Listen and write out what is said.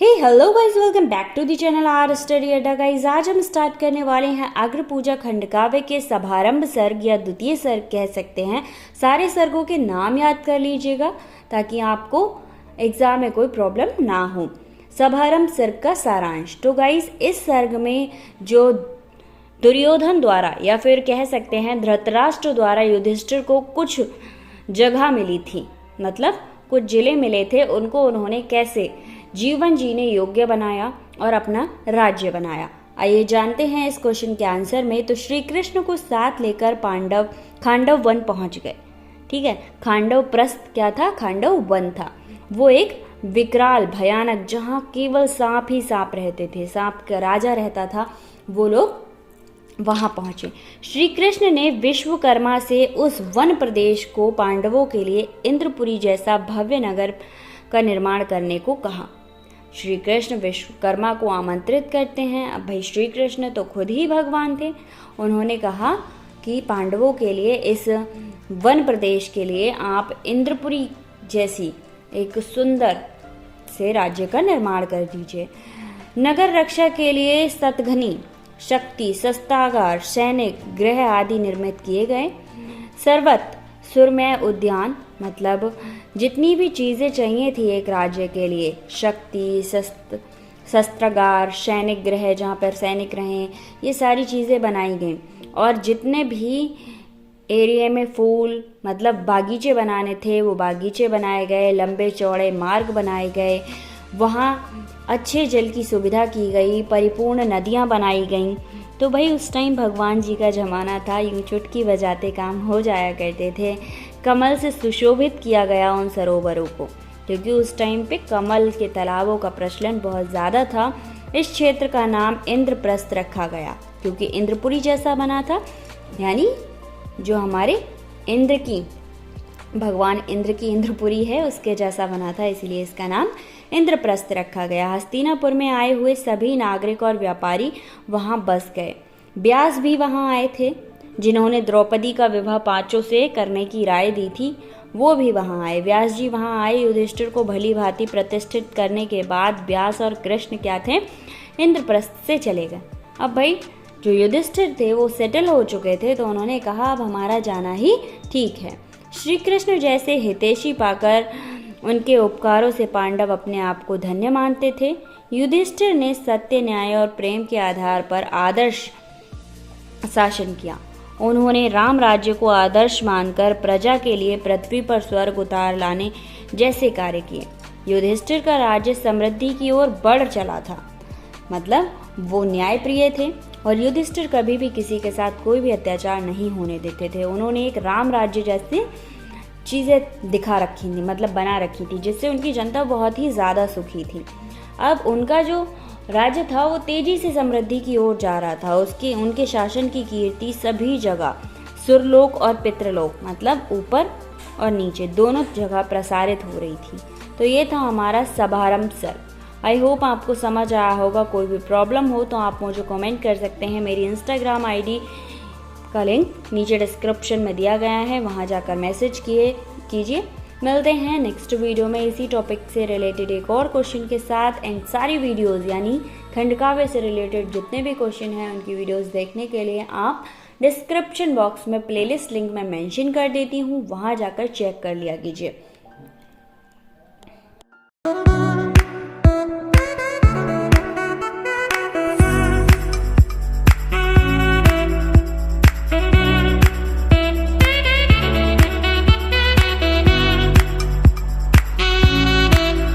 Hello guys, welcome back to the channel our study Adda. Guys, आज हम start करने वाले हैं अग्र पूजा खंड काव्य के सभारंभ सर्ग या द्वितीय सर्ग कह सकते हैं। सारे सर्गों के नाम याद कर लीजिएगा ताकि आपको एग्जाम में कोई प्रॉब्लम ना हो। सभारंभ सर्ग का सारांश। तो गाइस, इस सर्ग में जो दुर्योधन द्वारा या फिर कह सकते हैं धृतराष्ट्र द्वारा युधिष्ठिर को कुछ जगह मिली थी, मतलब कुछ जिले मिले थे, उनको उन्होंने कैसे जीवन जीने योग्य बनाया और अपना राज्य बनाया। आइए जानते हैं इस क्वेश्चन के आंसर में। तो श्री कृष्ण को साथ लेकर पांडव खांडव वन पहुंच गए। ठीक है, खांडव प्रस्थ क्या था? खांडव वन था। वो एक विकराल भयानक, जहां केवल सांप ही सांप रहते थे, सांप का राजा रहता था। वो लोग वहां पहुंचे। श्री कृष्ण ने विश्वकर्मा से उस वन प्रदेश को पांडवों के लिए इंद्रपुरी जैसा भव्य नगर का निर्माण करने को कहा। श्री कृष्ण विश्वकर्मा को आमंत्रित करते हैं। अब भाई, श्री कृष्ण तो खुद ही भगवान थे। उन्होंने कहा कि पांडवों के लिए इस वन प्रदेश के लिए आप इंद्रपुरी जैसी एक सुंदर से राज्य का निर्माण कर दीजिए। नगर रक्षा के लिए सतघनी, शक्ति, शस्त्रागार, सैनिक गृह आदि निर्मित किए गए। सर्वत्र सुरमय उद्यान, मतलब जितनी भी चीज़ें चाहिए थी एक राज्य के लिए, शक्ति, शस्त्रागार, सैनिक गृह जहाँ पर सैनिक रहें, ये सारी चीज़ें बनाई गई। और जितने भी एरिया में फूल, मतलब बागीचे बनाने थे, वो बागीचे बनाए गए। लंबे चौड़े मार्ग बनाए गए। वहाँ अच्छे जल की सुविधा की गई। परिपूर्ण नदियाँ बनाई गईं। तो भाई, उस टाइम भगवान जी का ज़माना था, यूँ चुटकी बजाते काम हो जाया करते थे। कमल से सुशोभित किया गया उन सरोवरों को, क्योंकि उस टाइम पे कमल के तालाबों का प्रचलन बहुत ज़्यादा था। इस क्षेत्र का नाम इंद्रप्रस्थ रखा गया, क्योंकि इंद्रपुरी जैसा बना था, यानी जो हमारे इंद्र की, भगवान इंद्र की इंद्रपुरी है, उसके जैसा बना था, इसलिए इसका नाम इंद्रप्रस्थ रखा गया। हस्तिनापुर में आए हुए सभी नागरिक और व्यापारी वहां बस गए। व्यास भी वहां आए थे, जिन्होंने द्रौपदी का विवाह पांचों से करने की राय दी थी, वो भी वहां आए। व्यास जी वहां आए। युधिष्ठिर को भली भांति प्रतिष्ठित करने के बाद व्यास और कृष्ण क्या थे? इंद्रप्रस्थ से चले गए। अब भाई, जो युधिष्ठिर थे वो सेटल हो चुके थे, तो उन्होंने कहा अब हमारा जाना ही ठीक है। श्री कृष्ण जैसे हितैषी पाकर उनके उपकारों से पांडव अपने आप को धन्य मानते थे। युधिष्ठिर ने सत्य, न्याय और प्रेम के आधार पर आदर्श शासन किया। उन्होंने राम राज्य को आदर्श मानकर प्रजा के लिए पृथ्वी पर स्वर्ग उतार लाने जैसे कार्य किए। युधिष्ठिर का राज्य समृद्धि की ओर बढ़ चला था, मतलब वो न्यायप्रिय थे और युधिष्ठिर कभी भी किसी के साथ कोई भी अत्याचार नहीं होने देते थे। उन्होंने एक राम राज्य जैसे चीज़ें दिखा रखी थी, मतलब बना रखी थी, जिससे उनकी जनता बहुत ही ज़्यादा सुखी थी। अब उनका जो राज्य था वो तेजी से समृद्धि की ओर जा रहा था। उनके शासन की कीर्ति सभी जगह, सुरलोक और पितृलोक, मतलब ऊपर और नीचे दोनों जगह प्रसारित हो रही थी। तो ये था हमारा सभारंभ सर्ग। आई होप आपको समझ आया होगा। कोई भी प्रॉब्लम हो तो आप मुझे कमेंट कर सकते हैं। मेरी इंस्टाग्राम आईडी का लिंक नीचे डिस्क्रिप्शन में दिया गया है, वहां जाकर मैसेज कीजिए। मिलते हैं नेक्स्ट वीडियो में इसी टॉपिक से रिलेटेड एक और क्वेश्चन के साथ। एंड सारी वीडियोस, यानी खंडकाव्य से रिलेटेड जितने भी क्वेश्चन हैं उनकी वीडियोस देखने के लिए आप डिस्क्रिप्शन बॉक्स में प्लेलिस्ट लिंक में मेंशन कर देती हूँ, वहां जाकर चेक कर लिया कीजिए।